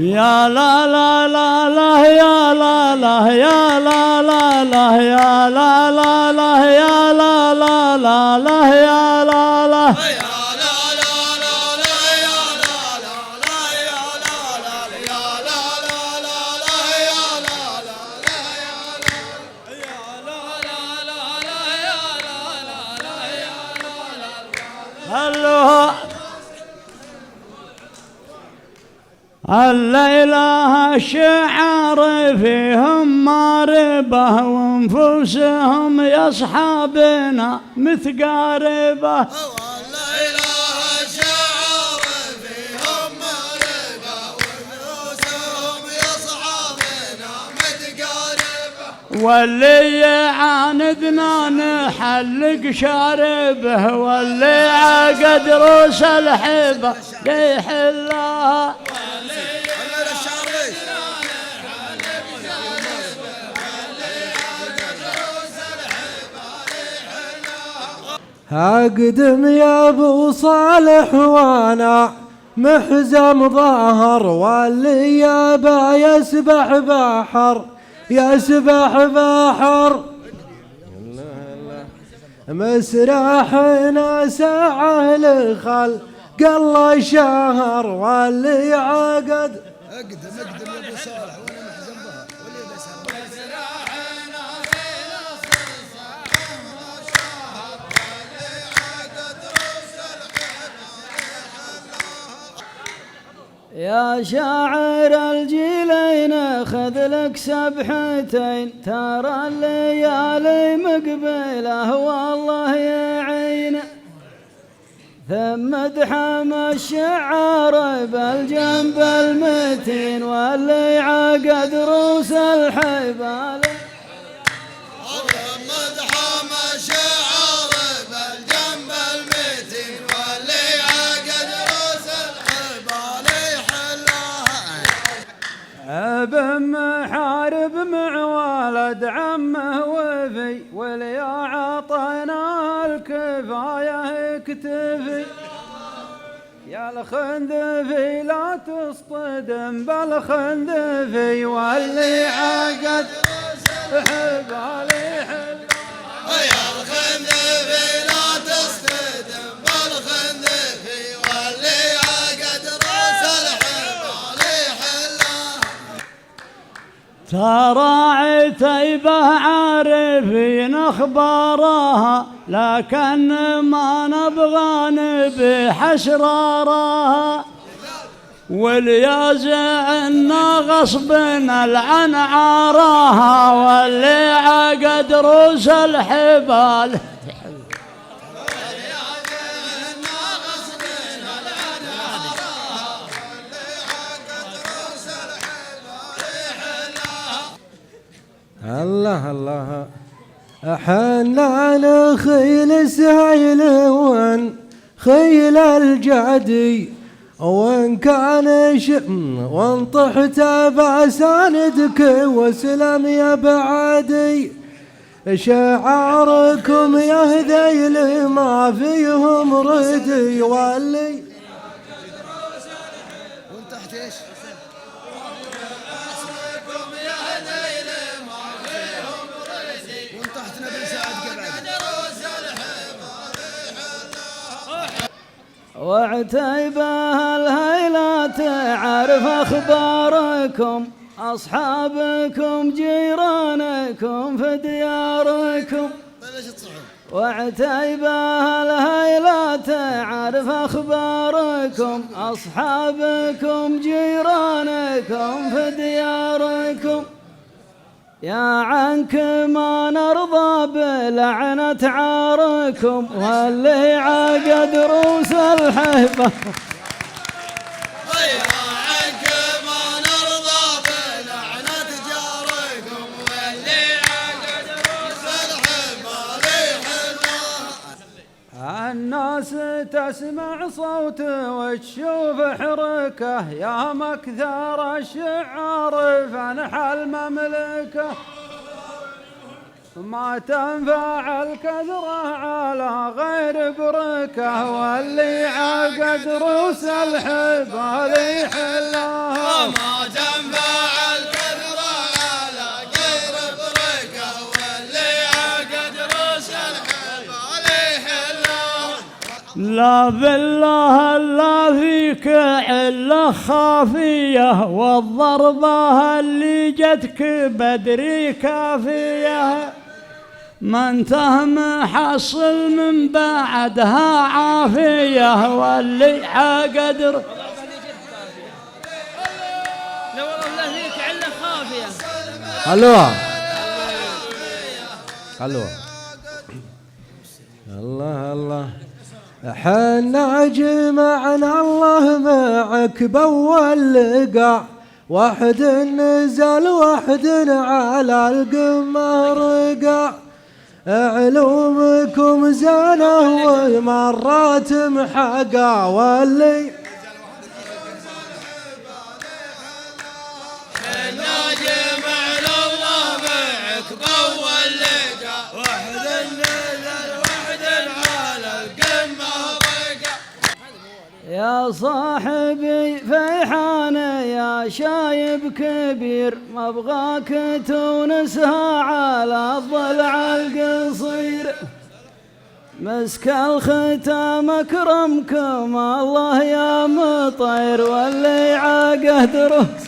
يا لا لا لا لا يا لا لا يا لا لا لا يا لا لا لا يا لا لا لا لا يا لا لا الليلة الشعر فيهم ماربة وانفسهم يا اصحابنا متقاربة. الليلة الشعر فيهم ماربة وانفسهم يا اصحابنا متقاربة، واللي يعاندنا نحلق شاربه، واللي عقد روس الحبة ليحلها. اقدم يا ابو صالح وانا محزم ظهر، واللي يابا يسبح بحر يسبح بحر. مسرحنا ساعة لخلق الله شهر، واللي عقد اقدم يا ابو صالح وانا محزم ظهر، واللي بسهر يا شاعر الجيلين خذ لك سبحتين، ترى الليالي مقبله والله يعين. ثم ادحم الشعار بالجنب المتين، واللي عقد روس الحبال. ابن محارب مع ولد عمه وفي، واللي عطينا الكفايه اكتفي. يا الخندفي لا تصطدم بالخندفي، واللي عقد حبالي حل. يا الخندفي لا تصطدم بالخندفي، واللي عقد راس الحبالي حلها. ترى عتيبة عارفين اخبارها، لكن ما نبغى نبي حسرارها. واليازعنا غصبنا العن عارها، واللي عقد روس الحبال. الله الله حنا نخيل سهيل وان خيل الجعدي، وان كان وان طحت بساندك وسلم يا بعدي. شعاركم يا هذيل ما فيهم ردي، واللي وانت تحت ايش؟ وعتيبة الهيلة تعرف أخباركم، أصحابكم جيرانكم في دياركم. وعتيبة الهيلة تعرف أخباركم، أصحابكم جيرانكم في دياركم. يا عنك ما نرضى بلعنة عاركم، واللي عقد روس الحبة. يا عنك ما نرضى بلعنة جاركم، واللي عقد روس الحبة ليحلها. الناس تسمع صوته وتشوف حركه، يا مكثر الشعار فنحى المملكة. ما تنفع الكثرة على غير بركة، واللي عقد روس الحبال يحلها. ما تنفع الكثرة على غير بركة، واللي عقد روس الحبال يحلها. لا بالله الا فيك عله خافيه، والضربه اللي جتك بدري كافيه. ما انته محصل من بعدها عافيه، واللي عقد لا والله ذيك عله خافيه. خلوها خلوها. الله الله حنا جمعنا الله معك بأول لقاء، واحد نزل واحد على القمة رقع. علومكم زانه ومرات محقا، واللي حنا جمعنا الله معك بأول لقاء، واحد نزل واحد على القمة رقع. يا صاحبي فيحان يا شايب كبير، ما ابغاك تونسها على الضلع القصير. مسك الختام اكرمكم الله يا مطير، واللي عقد روس